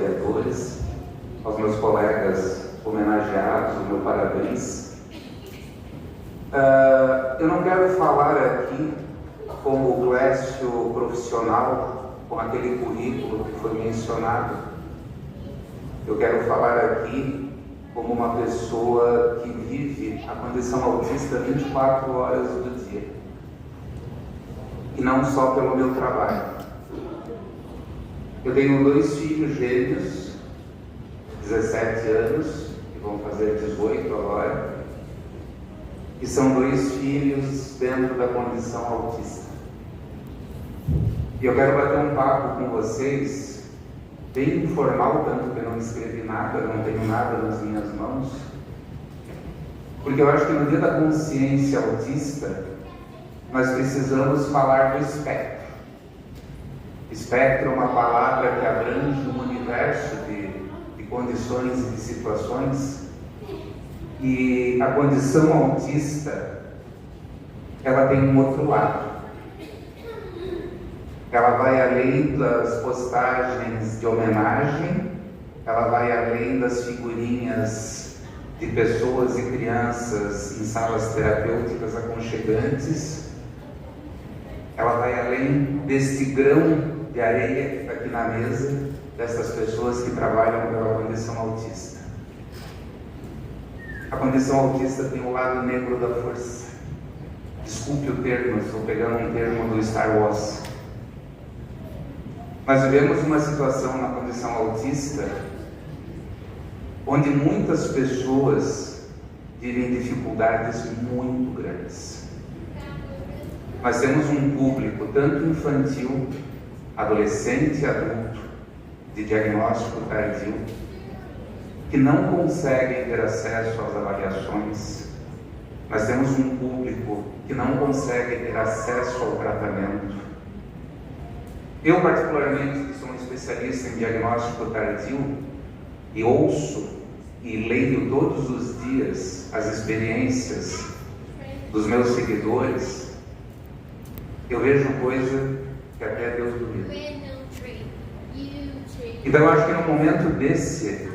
vereadores, aos meus colegas homenageados, o meu parabéns. Eu não quero falar aqui como o Clécio profissional, com aquele currículo que foi mencionado. Eu quero falar aqui como uma pessoa que vive a condição autista 24 horas do dia. E não só pelo meu trabalho. Eu tenho 2 filhos gêmeos, 17 anos, que vão fazer 18 agora, e são 2 filhos dentro da condição autista. E eu quero bater um papo com vocês, bem informal, tanto que eu não escrevi nada, não tenho nada nas minhas mãos, porque eu acho que no dia da consciência autista, nós precisamos falar do espectro. Espectro é uma palavra que abrange um universo de condições e de situações, e a condição autista, ela tem um outro lado. Ela vai além das postagens de homenagem, ela vai além das figurinhas de pessoas e crianças em salas terapêuticas aconchegantes, ela vai além deste grão de areia que está aqui na mesa, dessas pessoas que trabalham pela condição autista. A condição autista tem o lado negro da força. Desculpe o termo, estou pegando um termo do Star Wars. Nós vivemos uma situação na condição autista onde muitas pessoas vivem dificuldades muito grandes. Nós temos um público tanto infantil, adolescente e adulto, de diagnóstico tardio, que não conseguem ter acesso às avaliações. Nós temos um público que não consegue ter acesso ao tratamento. Eu, particularmente, que sou um especialista em diagnóstico tardio, e ouço e leio todos os dias as experiências dos meus seguidores, eu vejo coisa que até Deus duvida. Então eu acho que no momento desse,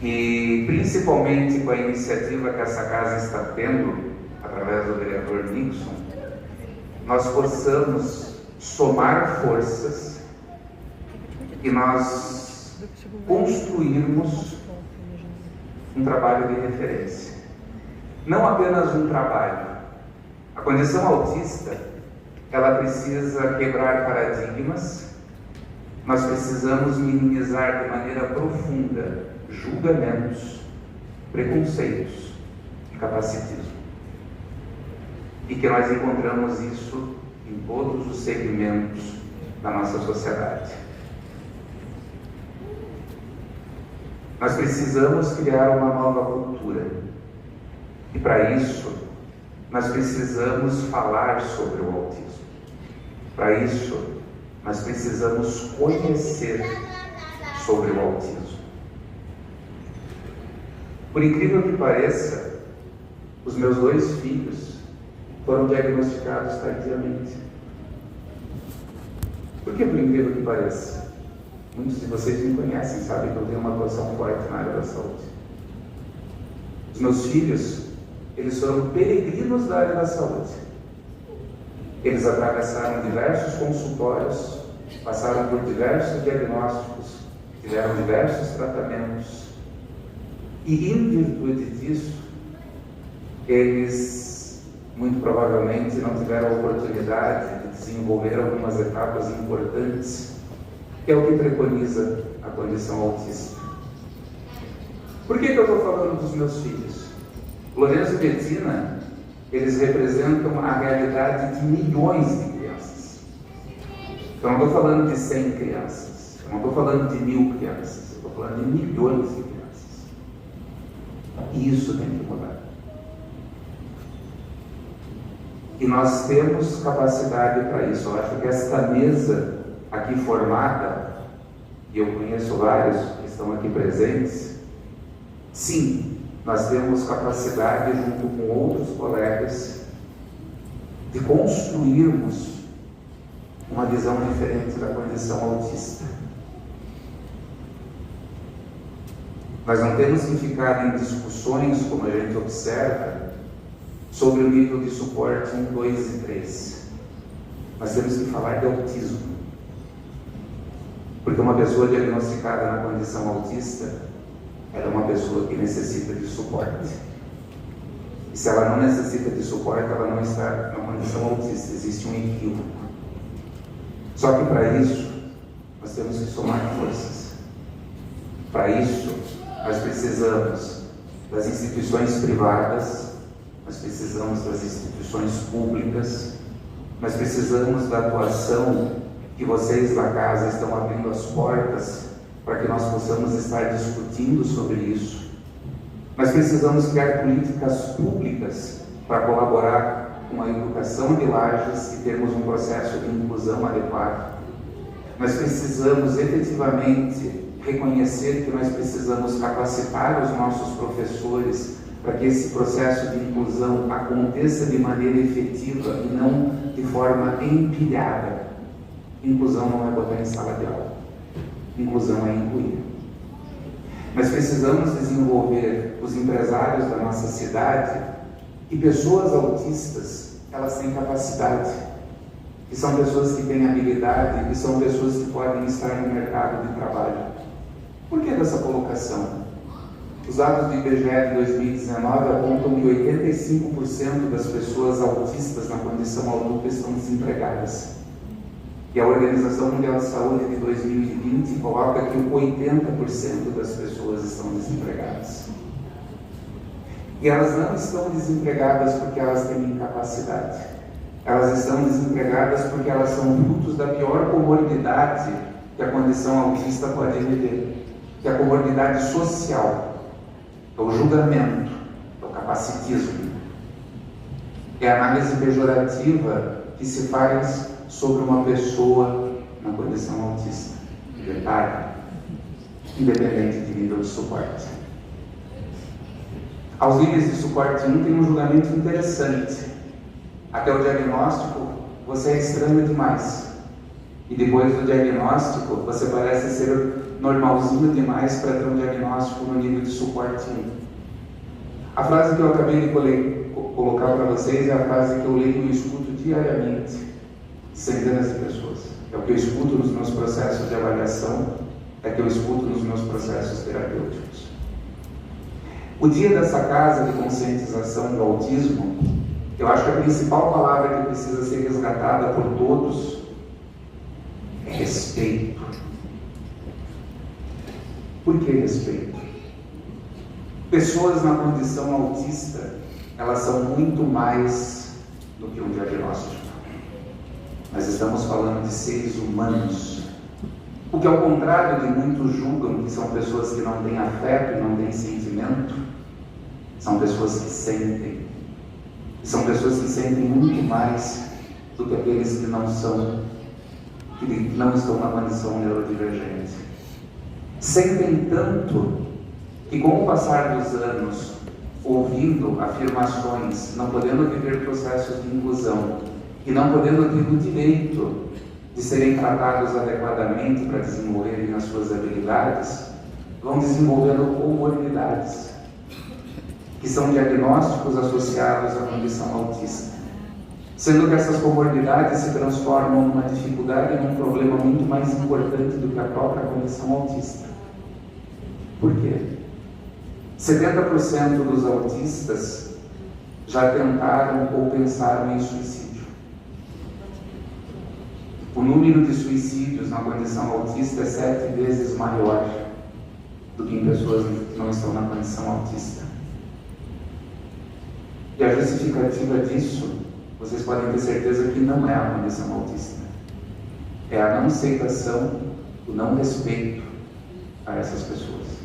e principalmente com a iniciativa que essa casa está tendo, através do vereador Nixon, nós possamos somar forças e nós construirmos um trabalho de referência. Não apenas um trabalho. A condição autista, ela precisa quebrar paradigmas, nós precisamos minimizar de maneira profunda julgamentos, preconceitos e capacitismo. E que nós encontramos isso em todos os segmentos da nossa sociedade. Nós precisamos criar uma nova cultura. E para isso, nós precisamos falar sobre o autismo. Para isso, nós precisamos conhecer sobre o autismo. Por incrível que pareça, os meus 2 filhos foram diagnosticados tardiamente. Por que, por incrível que pareça? Muitos de vocês me conhecem, sabem que eu tenho uma atuação forte na área da saúde. Os meus filhos, eles foram peregrinos da área da saúde. Eles atravessaram diversos consultórios, passaram por diversos diagnósticos, tiveram diversos tratamentos. E em virtude disso, eles muito provavelmente não tiveram a oportunidade de desenvolver algumas etapas importantes, que é o que preconiza a condição autista. Por que eu estou falando dos meus filhos? Lourenço e Bettina, eles representam a realidade de milhões de crianças. Então, eu não estou falando de 100 crianças, eu não estou falando de 1000 crianças, eu estou falando de milhões de crianças. E isso tem que mudar. E nós temos capacidade para isso. Eu acho que esta mesa aqui formada, e eu conheço vários que estão aqui presentes, sim, nós temos capacidade, junto com outros colegas, de construirmos uma visão diferente da condição autista. Nós não temos que ficar em discussões, como a gente observa, sobre o nível de suporte 1, 2 e 3. Nós temos que falar de autismo. Porque uma pessoa diagnosticada na condição autista, ela é uma pessoa que necessita de suporte. E se ela não necessita de suporte, ela não está na condição autista. Existe um equívoco. Só que para isso, nós temos que somar forças. Para isso, nós precisamos das instituições privadas, nós precisamos das instituições públicas, nós precisamos da atuação que vocês da casa estão abrindo as portas para que nós possamos estar discutindo sobre isso. Nós precisamos criar políticas públicas para colaborar com a educação de Lages e termos um processo de inclusão adequado. Nós precisamos efetivamente reconhecer que nós precisamos capacitar os nossos professores para que esse processo de inclusão aconteça de maneira efetiva e não de forma empilhada. Inclusão não é botar em sala de aula. Inclusão é incluir. Nós precisamos desenvolver os empresários da nossa cidade e pessoas autistas, elas têm capacidade, que são pessoas que têm habilidade, que são pessoas que podem estar no mercado de trabalho. Por que dessa colocação? Os dados do IBGE de 2019 apontam que 85% das pessoas autistas na condição adulta estão desempregadas. E a Organização Mundial de Saúde de 2020 coloca que 80% das pessoas estão desempregadas. E elas não estão desempregadas porque elas têm incapacidade. Elas estão desempregadas porque elas são frutos da pior comorbidade que a condição autista pode viver, que é a comorbidade social. É o julgamento, é o capacitismo, é a análise pejorativa que se faz sobre uma pessoa na condição autista. Detalhe, independente de nível de suporte. Aos níveis de suporte 1 tem um julgamento interessante. Até o diagnóstico, você é estranho demais. E depois do diagnóstico, você parece ser normalzinho demais para ter um diagnóstico no nível de suporte 1. A frase que eu acabei de colocar para vocês é a frase que eu leio e escuto diariamente, centenas de pessoas. É o que eu escuto nos meus processos de avaliação, é o que eu escuto nos meus processos terapêuticos. O dia dessa casa de conscientização do autismo, eu acho que a principal palavra que precisa ser resgatada por todos é respeito. Por que respeito? Pessoas na condição autista, elas são muito mais do que um diagnóstico. Nós estamos falando de seres humanos. O que, ao contrário de muitos julgam que são pessoas que não têm afeto e não têm sentimento, são pessoas que sentem. E são pessoas que sentem muito mais do que aqueles que não são, que não estão na condição neurodivergente. Sentem tanto que, com o passar dos anos, ouvindo afirmações, não podendo viver processos de inclusão e não podendo ter o direito de serem tratados adequadamente para desenvolverem as suas habilidades, vão desenvolvendo comorbidades, que são diagnósticos associados à condição autista. Sendo que essas comorbidades se transformam numa dificuldade e num problema muito mais importante do que a própria condição autista. Por quê? 70% dos autistas já tentaram ou pensaram em suicídio. O número de suicídios na condição autista é 7 vezes maior do que em pessoas que não estão na condição autista. E a justificativa disso, vocês podem ter certeza que não é a condição autista. É a não aceitação, o não respeito a essas pessoas.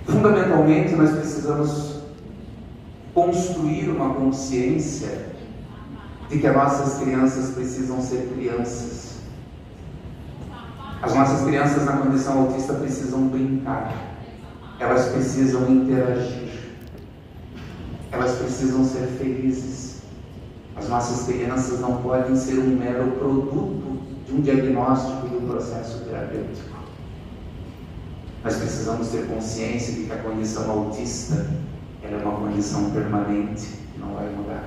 Fundamentalmente, nós precisamos construir uma consciência de que as nossas crianças precisam ser crianças. As nossas crianças na condição autista precisam brincar. Elas precisam interagir. Elas precisam ser felizes. As nossas crianças não podem ser um mero produto de um diagnóstico e de um processo terapêutico. Nós precisamos ter consciência de que a condição autista ela é uma condição permanente que não vai mudar.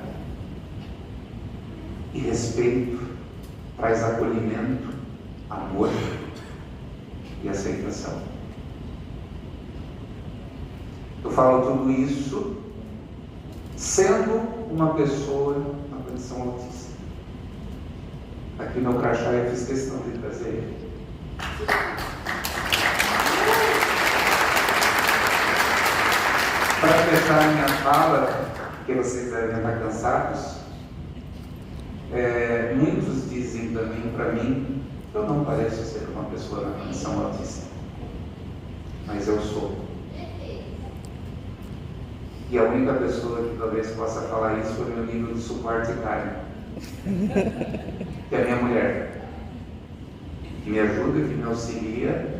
E respeito traz acolhimento, amor e aceitação. Eu falo tudo isso sendo uma pessoa na condição autista. Aqui no crachá eu fiz questão de trazer ele. Para fechar minha fala, porque vocês devem estar cansados, muitos dizem também para mim que eu não pareço ser uma pessoa na condição autista, mas eu sou. E a única pessoa que talvez possa falar isso foi meu nível de suporte carne, que é a minha mulher, que me ajuda, que me auxilia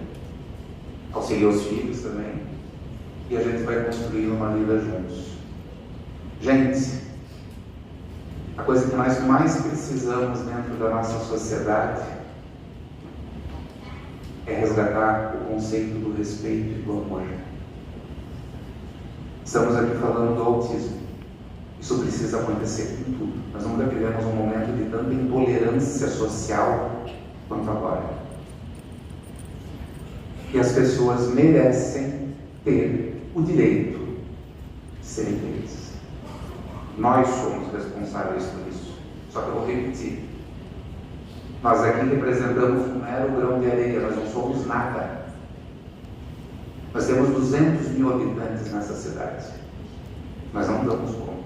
os filhos também, e a gente vai construir uma vida juntos. Gente, a coisa que nós mais precisamos dentro da nossa sociedade é resgatar o conceito do respeito e do amor. Estamos aqui falando do autismo. Isso precisa acontecer com tudo. Nós nunca vivemos um momento de tanta intolerância social quanto agora. E as pessoas merecem ter o direito de serem felizes. Nós somos responsáveis por isso. Só que eu vou repetir. Nós aqui representamos um mero grão de areia, nós não somos nada. Nós temos 200 mil habitantes nessa cidade. Nós não damos conta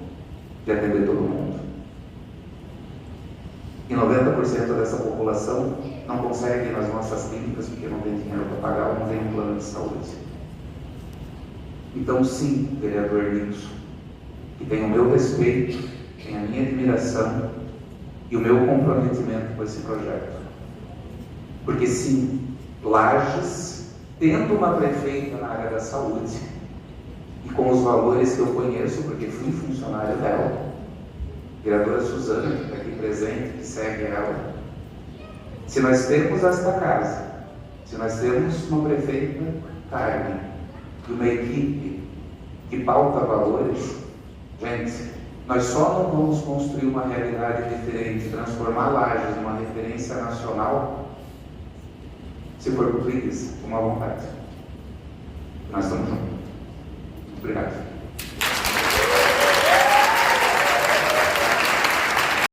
de atender todo mundo. E 90% dessa população não consegue ir nas nossas clínicas porque não tem dinheiro para pagar ou não tem um plano de saúde. Então, sim, vereador Nilson, que tem o meu respeito, tem a minha admiração e o meu comprometimento com esse projeto. Porque, sim, Lages, tendo uma prefeita na área da saúde e com os valores que eu conheço, porque fui funcionário dela, vereadora Suzana, que está aqui presente, que segue ela, se nós temos esta casa, se nós temos uma prefeita Carmen e uma equipe que pauta valores, gente, nós só não vamos construir uma realidade diferente, transformar Lages numa referência nacional se for por preguiça, com uma vontade. Nós estamos juntos. Obrigado.